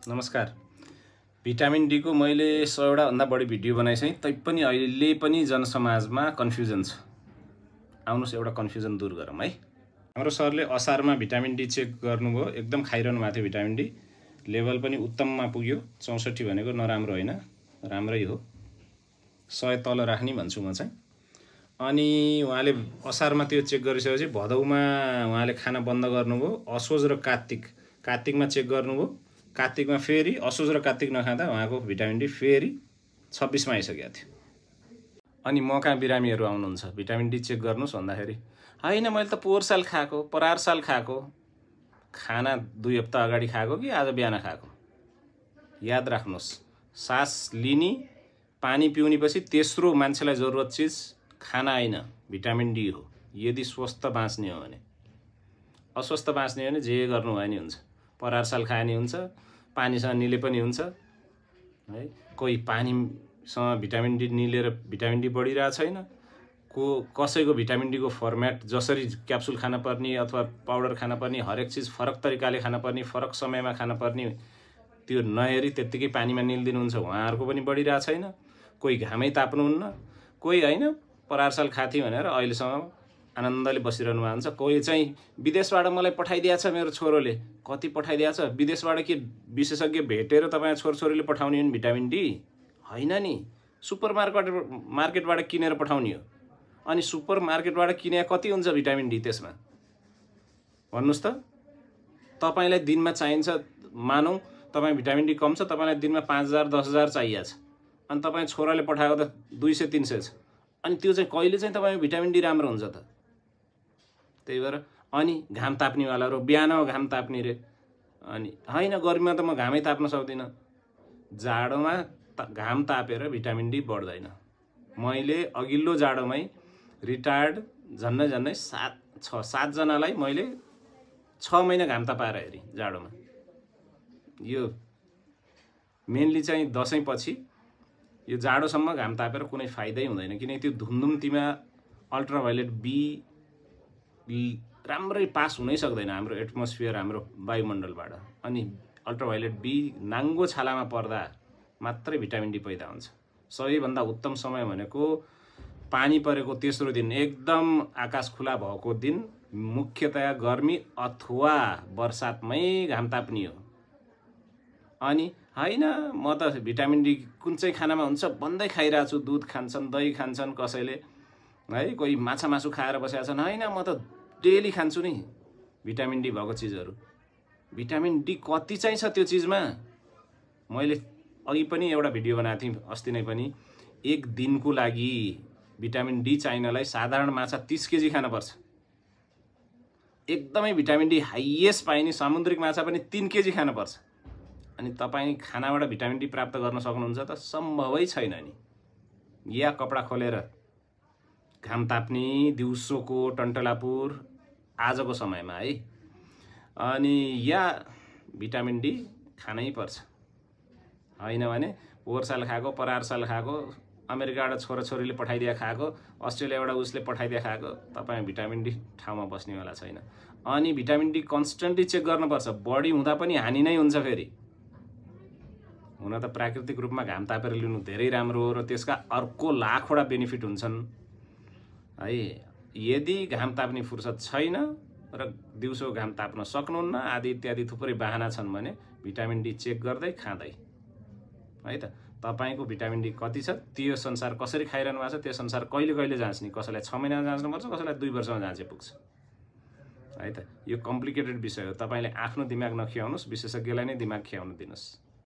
नमस्कार। Vitamin D को मैले 100 वटा भन्दा बढी भिडियो बनाइसकेँ, तैपनि अहिले पनि जनसमाजमा कन्फ्युजन छ। आउनुस् एउटा कन्फ्युजन दूर गरौँ है। हाम्रो सरले असारमा भिटामिन डी चेक गर्नुभयो, एकदम खाइरहनु भएको थियो भिटामिन डी, लेभल पनि उत्तममा पुग्यो। 64 भनेको नराम्रो होइन, राम्रै हो। 100 तल राख्ने भन्छु म चाहिँ। अनि उहाँले असारमा त्यो चेक गरिसकेपछि भदौमा उहाँले खाना बन्द गर्नुभयो। असोज र कार्तिकमा चेक गर्नुभयो। कार्तिकमा फेरि असोज र कार्तिक नखाँदा उहाँको भिटामिन डी फेरि 26 मा आइसकेको थियो। अनि म कहाँ बिरामीहरू आउनुहुन्छ भिटामिन डी चेक गर्नुस् भन्दाखेरि, होइन मैले त पोहोर साल खाएको, परार साल खाएको, खाना 2 हप्ता अगाडि खाएको कि आज बिहान खाएको। याद राख्नुहोस्, सास लिने पानी पिउने पछि तेस्रो मान्छेलाई जरुरत चिज खाना होइन, भिटामिन डी हो। यदि स्वस्थ बाँच्ने हो भने। अस्वस्थ बाँच्ने हो भने जे गर्नु भयो नि हुन्छ। परार साल खाए नि हुन्छ, पानीसँग निले पनि हुन्छ है। कोही पानीसँग भिटामिन डी निलेर भिटामिन डी बढिरहेको छैन। कसैको भिटामिन डी को फर्मेट जसरी क्याप्सुल खान पर्ने अथवा पाउडर खान पर्ने, हरेक चिज फरक तरिकाले खान पर्ने, फरक समयमा खान पर्ने, त्यो नहेरी त्यत्तिकै पानीमा निल्दिनुहुन्छ, उहाँहरूको पनि बढिरहेको छैन। कोही घामै ताप्नुहुन्न, कोही होइन परार साल खाथी भनेर अहिलेसम्म आनन्दले बसिरहनु भएको हुन्छ। कोही चाहिँ विदेशबाट मलाई पठाइदिएको छ मेरो छोरोले, कति पठाइदिएको छ विदेशबाट, के विशेषज्ञ भेटेर तपाईँ छोरछोरीले पठाउने हो नि भिटामिन डी होइन नि, सुपर मार्केटबाट किनेर पठाउने हो। अनि सुपर मार्केटबाट किने कति हुन्छ भिटामिन डी त्यसमा भन्नुस् त। तपाईलाई दिनमा चाहिन्छ, मानौँ तपाईँ भिटामिन डी कम छ, तपाईलाई दिनमा 5000 10000 चाहिएको छ, अनि तपाईँ छोराले पठाएको त 200-300 छ, अनि त्यो चाहिँ कहिले चाहिँ तपाईँ भिटामिन डी राम्रो हुन्छ त। त्यही भएर अनि घाम ताप्नेवालाहरू बिहान घाम ताप्ने रे, अनि होइन गर्मीमा त म घामै ताप्न सक्दिनँ। जाडोमा घाम तापेर भिटामिन डी बढ्दैन। मैले अघिल्लो जाडोमै रिटायर्ड झन्नै 7 जनालाई मैले 6 महिना घाम तापाएर हेरेँ जाडोमा। यो मेनली चाहिँ दसैँपछि यो जाडोसम्म घाम तापेर कुनै फाइदै हुँदैन, किनकि त्यो धुमधुम्तीमा अल्ट्राभायोलेट बी राम्रै पास हुनै सक्दैन हाम्रो एटमोस्फियर, हाम्रो वायुमण्डलबाट। अनि अल्ट्राभायोलेट बी नाङ्गो छालामा पर्दा मात्रै भिटामिन डी पैदा हुन्छ। सबैभन्दा उत्तम समय भनेको पानी परेको तेस्रो दिन, एकदम आकाश खुला भएको दिन, मुख्यतया गर्मी अथवा बर्सातमै घाम ताप्ने हो। अनि होइन म त भिटामिन डी कुन चाहिँ खानामा हुन्छ भन्दै खाइरहेको छु। दुध खान्छन्, दही खान्छन्, कसैले है कोही माछा मासु खाएर बसेका छन्। होइन म त डेली खान्छु नि भिटामिन डी भएको चिजहरू। भिटामिन डी कति चाहिँ छ त्यो चिजमा। मैले अघि पनि एउटा भिडियो बनाएको थिएँ, अस्ति नै पनि। एक दिनको लागि भिटामिन डी चाहिनलाई साधारण माछा 30 केजी खानुपर्छ। एकदमै भिटामिन डी हाइएस्ट पाइने सामुद्रिक माछा पनि 3 केजी खानुपर्छ। अनि तपाईँ खानाबाट भिटामिन डी प्राप्त गर्न सक्नुहुन्छ त? सम्भवै छैन नि। या कपडा खोलेर घाम ताप्ने दिउँसोको टन्टलापुर आजको समयमा है, अनि या भिटामिन डी खानै पर्छ। होइन भने पोहोर साल खाएको, परार साल खाएको, अमेरिकाबाट छोराछोरीले पठाइदिया खाएको, अस्ट्रेलियाबाट उसले पठाइदिया खाएको, तपाईँ भिटामिन डी ठाउँमा बस्नेवाला छैन। अनि भिटामिन डी कन्स्टेन्टली चेक गर्नुपर्छ। बढी हुँदा पनि हानि नै हुन्छ। फेरि हुन त प्राकृतिक रूपमा घाम तापेर लिनु धेरै राम्रो हो र त्यसका अर्को लाखवटा बेनिफिट हुन्छन् है। यदि घाम ताप्ने फुर्सद छैन र दिउँसो घाम ताप्न सक्नुहुन्न, आदि इत्यादि थुप्रै बहाना छन् भने भिटामिन डी चेक गर्दै खाँदै है त तपाईको भिटामिन डी कति छ, त्यो संसार कसरी खाइरहनु भएको छ, त्यो संसार कहिले कहिले जाँच्ने, कसैलाई 6 महिनामा जाँच्नुपर्छ, कसैलाई 2 वर्षमा जाँचे पुग्छ है त। यो कम्प्लिकेटेड विषय हो। तपाईले आफ्नो दिमाग नखियाउनुस्, विशेषज्ञलाई नै दिमाग खियाउन दिनुस्।